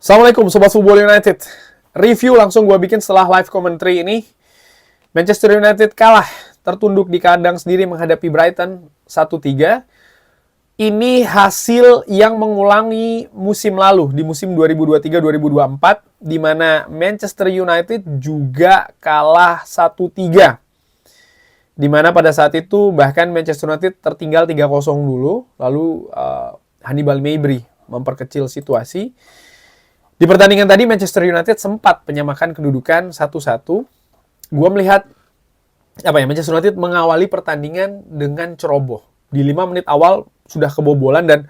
Assalamualaikum Sobat Football United. Review langsung gue bikin setelah live commentary ini. Manchester United kalah, tertunduk di kandang sendiri menghadapi Brighton 1-3. Ini hasil yang mengulangi musim lalu, di musim 2023-2024, di mana Manchester United juga kalah 1-3. Di mana pada saat itu bahkan Manchester United tertinggal 3-0 dulu, lalu Hannibal Mejbri memperkecil situasi. Di pertandingan tadi Manchester United sempat menyamakan kedudukan 1-1. Gue melihat Manchester United mengawali pertandingan dengan ceroboh. Di 5 menit awal sudah kebobolan dan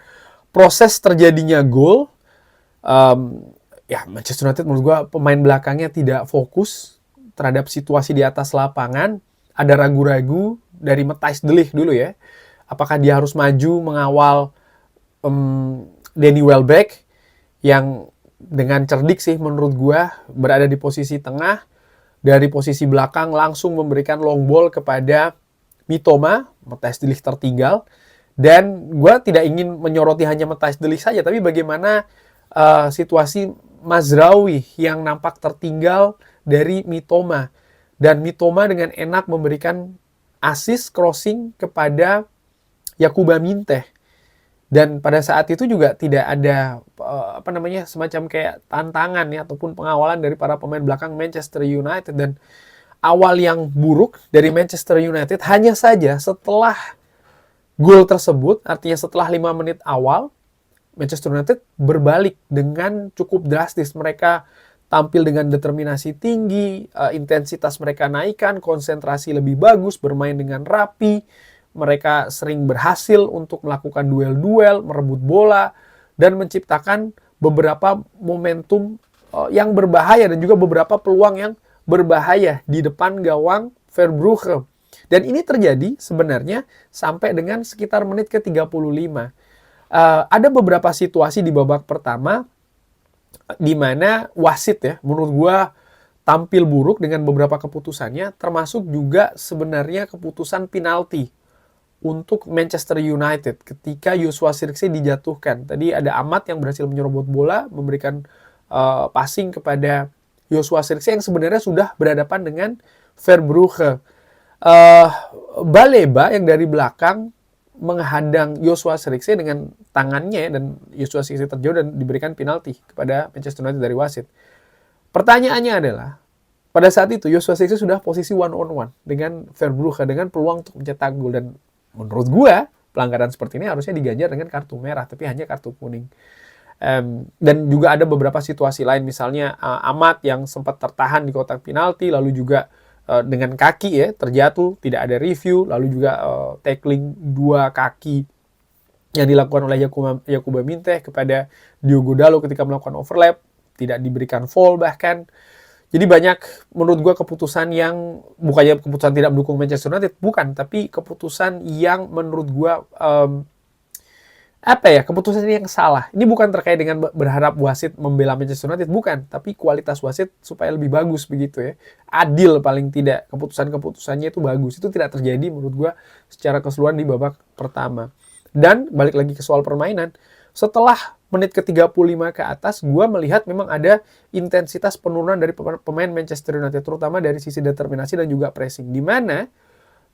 proses terjadinya gol, Manchester United menurut gue pemain belakangnya tidak fokus terhadap situasi di atas lapangan. Ada ragu-ragu dari Matthijs de Ligt dulu ya. Apakah dia harus maju mengawal Danny Welbeck yang dengan cerdik sih menurut gua berada di posisi tengah, dari posisi belakang langsung memberikan long ball kepada Mitoma. Matthijs de Ligt tertinggal, dan gua tidak ingin menyoroti hanya Matthijs de Ligt saja, tapi bagaimana situasi Mazraoui yang nampak tertinggal dari Mitoma, dan Mitoma dengan enak memberikan assist crossing kepada Jakub Minteh. Dan pada saat itu juga tidak ada semacam kayak tantangan ya ataupun pengawalan dari para pemain belakang Manchester United. Dan awal yang buruk dari Manchester United hanya saja setelah gol tersebut, artinya setelah 5 menit awal, Manchester United berbalik dengan cukup drastis. Mereka tampil dengan determinasi tinggi, intensitas mereka naikkan, konsentrasi lebih bagus, bermain dengan rapi. Mereka sering berhasil untuk melakukan duel-duel, merebut bola, dan menciptakan beberapa momentum yang berbahaya dan juga beberapa peluang yang berbahaya di depan gawang Verbrugge. Dan ini terjadi sebenarnya sampai dengan sekitar menit ke-35. Ada beberapa situasi di babak pertama di mana wasit ya, menurut gua tampil buruk dengan beberapa keputusannya, termasuk juga sebenarnya keputusan penalti untuk Manchester United ketika Joshua Zirkzee dijatuhkan. Tadi ada Ahmad yang berhasil menyerobot bola, memberikan passing kepada Joshua Zirkzee yang sebenarnya sudah berhadapan dengan Verbrugge. Baleba yang dari belakang menghadang Joshua Zirkzee dengan tangannya, dan Joshua Zirkzee terjauh dan diberikan penalti kepada Manchester United dari wasit. Pertanyaannya adalah, pada saat itu Joshua Zirkzee sudah posisi one-on-one dengan Verbrugge dengan peluang untuk mencetak gol, dan menurut gue pelanggaran seperti ini harusnya diganjar dengan kartu merah, tapi hanya kartu kuning. Dan juga ada beberapa situasi lain, misalnya Ahmad yang sempat tertahan di kotak penalti, lalu juga dengan kaki ya terjatuh, tidak ada review, lalu juga tackling 2 kaki yang dilakukan oleh Jakub Minteh kepada Diogo Dalot ketika melakukan overlap, tidak diberikan foul bahkan. Jadi banyak menurut gue keputusan yang bukannya keputusan tidak mendukung Manchester United, bukan, tapi keputusan yang menurut gue keputusan yang salah. Ini bukan terkait dengan berharap wasit membela Manchester United, bukan, tapi kualitas wasit supaya lebih bagus begitu ya. Adil paling tidak, keputusannya itu bagus. Itu tidak terjadi menurut gue secara keseluruhan di babak pertama. Dan balik lagi ke soal permainan, setelah menit ke-35 ke atas, gue melihat memang ada intensitas penurunan dari pemain Manchester United, terutama dari sisi determinasi dan juga pressing. Di mana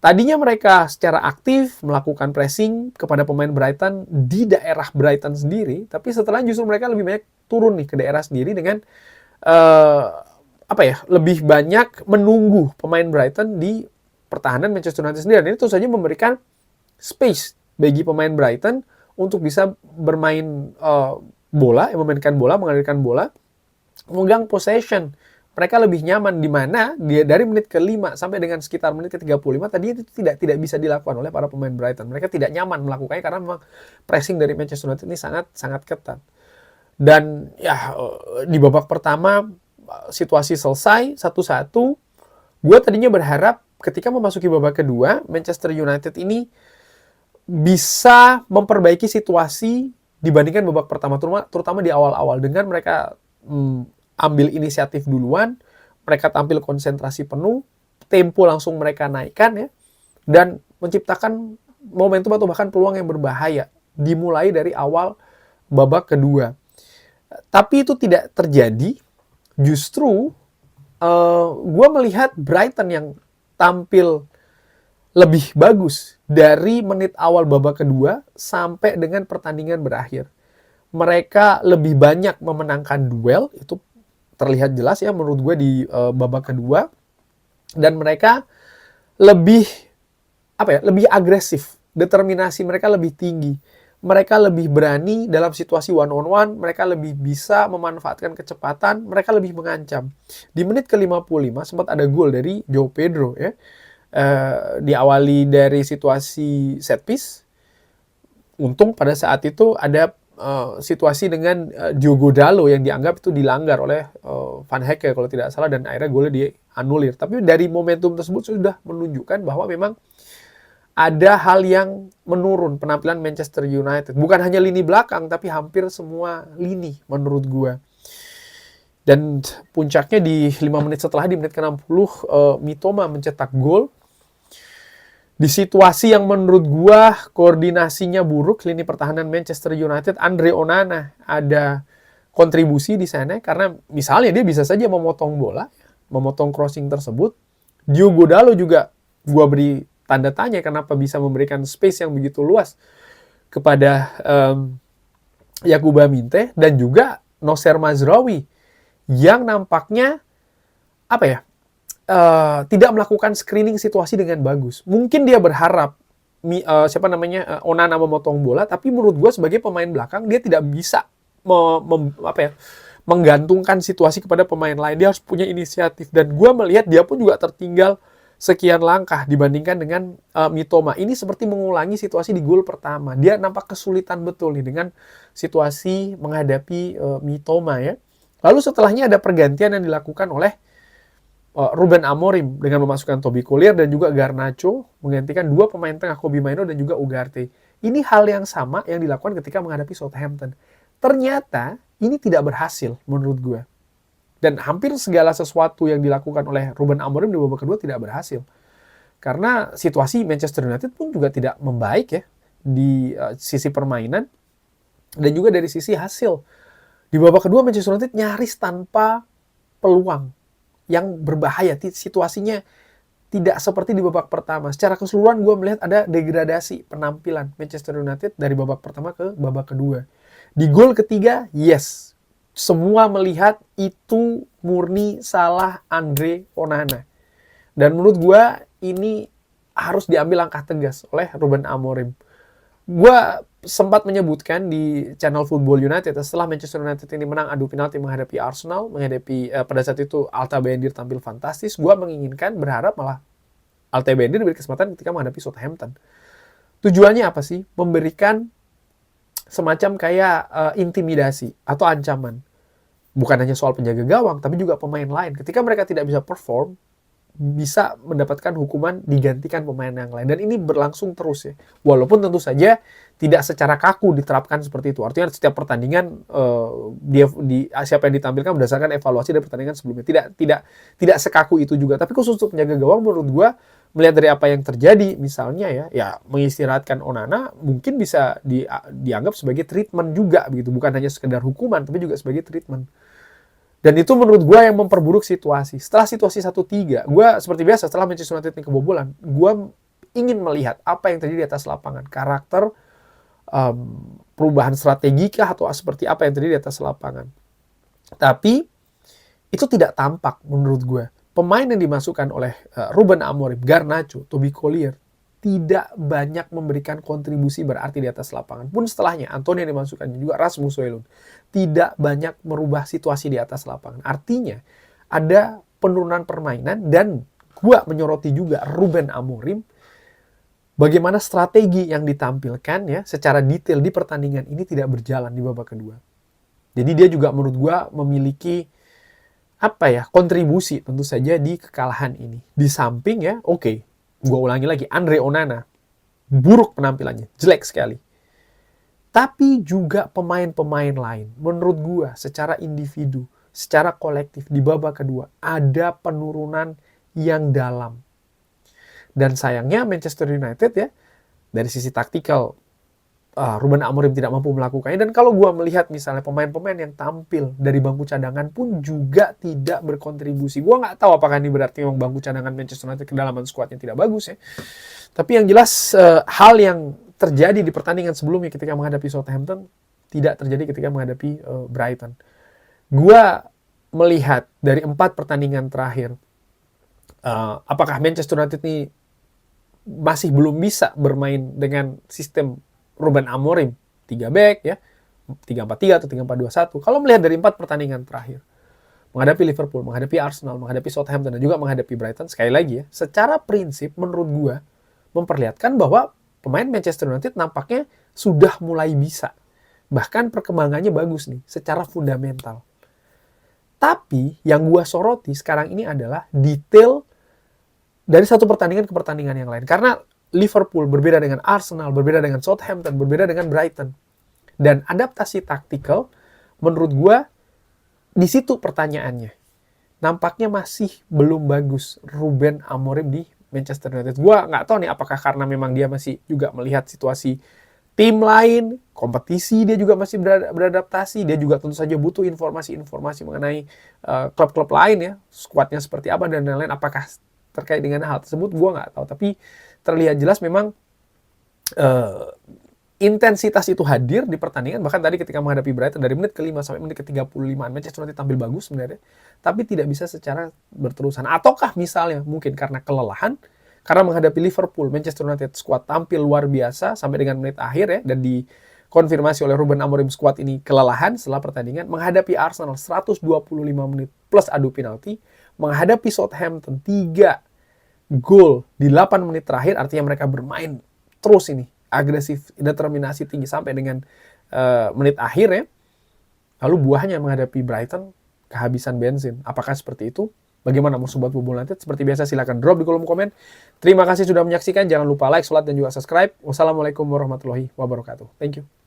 tadinya mereka secara aktif melakukan pressing kepada pemain Brighton di daerah Brighton sendiri, tapi setelah justru mereka lebih banyak turun nih ke daerah sendiri dengan lebih banyak menunggu pemain Brighton di pertahanan Manchester United sendiri. Dan ini tentu saja memberikan space bagi pemain Brighton untuk bisa bermain memainkan bola, mengalirkan bola, memegang possession. Mereka lebih nyaman, di mana dia dari menit ke-5 sampai dengan sekitar menit ke-35 tadi itu tidak bisa dilakukan oleh para pemain Brighton. Mereka tidak nyaman melakukannya karena memang pressing dari Manchester United ini sangat ketat. Dan ya di babak pertama situasi selesai 1-1. Gue tadinya berharap ketika memasuki babak kedua Manchester United ini bisa memperbaiki situasi dibandingkan babak pertama, terutama di awal-awal, dengan mereka ambil inisiatif duluan, mereka tampil konsentrasi penuh, tempo langsung mereka naikkan ya, dan menciptakan momentum atau bahkan peluang yang berbahaya dimulai dari awal babak kedua. Tapi itu tidak terjadi. Justru gue melihat Brighton yang tampil lebih bagus dari menit awal babak kedua sampai dengan pertandingan berakhir. Mereka lebih banyak memenangkan duel, itu terlihat jelas ya menurut gue di babak kedua, dan mereka lebih lebih agresif, determinasi mereka lebih tinggi. Mereka lebih berani dalam situasi one on one, mereka lebih bisa memanfaatkan kecepatan, mereka lebih mengancam. Di menit ke-55 sempat ada gol dari João Pedro ya. Diawali dari situasi set piece. Untung pada saat itu ada situasi dengan Diogo Dalot yang dianggap itu dilanggar oleh Van Hecke kalau tidak salah, dan akhirnya golnya dianulir. Tapi dari momentum tersebut sudah menunjukkan bahwa memang ada hal yang menurun penampilan Manchester United. Bukan hanya lini belakang, tapi hampir semua lini menurut gue. Dan puncaknya di 5 menit setelah, di menit ke-60, Mitoma mencetak gol. Di situasi yang menurut gue koordinasinya buruk, lini pertahanan Manchester United, Andre Onana ada kontribusi di sana. Karena misalnya dia bisa saja memotong bola, memotong crossing tersebut. Diogo Dalot juga gue beri tanda tanya kenapa bisa memberikan space yang begitu luas kepada Yakuba Minte, dan juga Nocer Mazraoui yang nampaknya tidak melakukan screening situasi dengan bagus. Mungkin dia berharap Onana memotong bola, tapi menurut gue sebagai pemain belakang dia tidak bisa menggantungkan situasi kepada pemain lain. Dia harus punya inisiatif, dan gue melihat dia pun juga tertinggal sekian langkah dibandingkan dengan Mitoma. Ini seperti mengulangi situasi di gol pertama. Dia nampak kesulitan betul nih dengan situasi menghadapi Mitoma ya. Lalu setelahnya ada pergantian yang dilakukan oleh Ruben Amorim dengan memasukkan Toby Collier dan juga Garnacho, menggantikan dua pemain tengah Kobbie Mainoo dan juga Ugarte. Ini hal yang sama yang dilakukan ketika menghadapi Southampton. Ternyata ini tidak berhasil menurut gue. Dan hampir segala sesuatu yang dilakukan oleh Ruben Amorim di babak kedua tidak berhasil. Karena situasi Manchester United pun juga tidak membaik ya di sisi permainan dan juga dari sisi hasil. Di babak kedua Manchester United nyaris tanpa peluang yang berbahaya. Situasinya tidak seperti di babak pertama. Secara keseluruhan gue melihat ada degradasi penampilan Manchester United dari babak pertama ke babak kedua. Di gol ketiga, yes, semua melihat itu murni salah Andre Onana. Dan menurut gue ini harus diambil langkah tegas oleh Ruben Amorim. Gue sempat menyebutkan di channel Football United setelah Manchester United ini menang adu penalti menghadapi Arsenal, pada saat itu Alta Bendir tampil fantastis. Gue berharap malah Alta Bendir diberi kesempatan ketika menghadapi Southampton. Tujuannya apa sih? Memberikan semacam kayak intimidasi atau ancaman. Bukan hanya soal penjaga gawang, tapi juga pemain lain. Ketika mereka tidak bisa perform, bisa mendapatkan hukuman digantikan pemain yang lain. Dan ini berlangsung terus ya. Walaupun tentu saja tidak secara kaku diterapkan seperti itu. Artinya setiap pertandingan siapa yang ditampilkan berdasarkan evaluasi dari pertandingan sebelumnya. Tidak sekaku itu juga. Tapi khusus untuk penjaga gawang menurut gue, melihat dari apa yang terjadi, misalnya ya mengistirahatkan Onana mungkin bisa dianggap sebagai treatment juga begitu, bukan hanya sekedar hukuman tapi juga sebagai treatment. Dan itu menurut gue yang memperburuk situasi. Setelah situasi 1-3, gue seperti biasa setelah Manchester United ini kebobolan, gue ingin melihat apa yang terjadi di atas lapangan, karakter, perubahan strategi kah atau seperti apa yang terjadi di atas lapangan. Tapi itu tidak tampak menurut gue. Pemain yang dimasukkan oleh Ruben Amorim, Garnacho, Toby Collier, tidak banyak memberikan kontribusi berarti di atas lapangan. Pun setelahnya, Antonio yang dimasukkan, juga Rasmus Højlund, tidak banyak merubah situasi di atas lapangan. Artinya, ada penurunan permainan, dan gua menyoroti juga Ruben Amorim, bagaimana strategi yang ditampilkan ya secara detail di pertandingan ini tidak berjalan di babak kedua. Jadi dia juga menurut gua memiliki kontribusi tentu saja di kekalahan ini. Di samping ya, gue ulangi lagi, Andre Onana buruk penampilannya, jelek sekali. Tapi juga pemain-pemain lain, menurut gue secara individu, secara kolektif di babak kedua ada penurunan yang dalam. Dan sayangnya Manchester United ya, dari sisi taktikal Ruben Amorim tidak mampu melakukannya. Dan kalau gue melihat misalnya pemain-pemain yang tampil dari bangku cadangan pun juga tidak berkontribusi. Gue nggak tahu apakah ini berarti memang bangku cadangan Manchester United kedalaman skuadnya tidak bagus ya. Tapi yang jelas hal yang terjadi di pertandingan sebelumnya ketika menghadapi Southampton tidak terjadi ketika menghadapi Brighton. Gue melihat dari 4 pertandingan terakhir, apakah Manchester United ini masih belum bisa bermain dengan sistem Ruben Amorim 3 back ya, 3-4-3 atau 3-4-2-1. Kalau melihat dari 4 pertandingan terakhir, menghadapi Liverpool, menghadapi Arsenal, menghadapi Southampton, dan juga menghadapi Brighton, sekali lagi ya, secara prinsip menurut gua memperlihatkan bahwa pemain Manchester United nampaknya sudah mulai bisa. Bahkan perkembangannya bagus nih, secara fundamental. Tapi yang gua soroti sekarang ini adalah detail dari satu pertandingan ke pertandingan yang lain. Karena Liverpool berbeda dengan Arsenal, berbeda dengan Southampton, berbeda dengan Brighton. Dan adaptasi taktikal, menurut gue, di situ pertanyaannya. Nampaknya masih belum bagus Ruben Amorim di Manchester United. Gue nggak tahu nih apakah karena memang dia masih juga melihat situasi tim lain, kompetisi dia juga masih beradaptasi. Dia juga tentu saja butuh informasi-informasi mengenai klub-klub lain ya, skuadnya seperti apa dan lain-lain. Apakah terkait dengan hal tersebut, gue nggak tahu. Tapi terlihat jelas memang intensitas itu hadir di pertandingan. Bahkan tadi ketika menghadapi Brighton dari menit ke-5 sampai menit ke-35 Manchester United tampil bagus sebenarnya, tapi tidak bisa secara berterusan. Ataukah misalnya mungkin karena kelelahan, karena menghadapi Liverpool, Manchester United squad tampil luar biasa sampai dengan menit akhir ya, dan dikonfirmasi oleh Ruben Amorim squad ini kelelahan setelah pertandingan. Menghadapi Arsenal 125 menit plus adu penalti, menghadapi Southampton 3 gol di 8 menit terakhir, artinya mereka bermain terus ini, agresif, determinasi tinggi sampai dengan menit akhir ya. Lalu buahnya menghadapi Brighton, kehabisan bensin. Apakah seperti itu? Bagaimana mau Sobat Bubul United? Seperti biasa silahkan drop di kolom komen. Terima kasih sudah menyaksikan, jangan lupa like, share, dan juga subscribe. Wassalamualaikum warahmatullahi wabarakatuh. Thank you.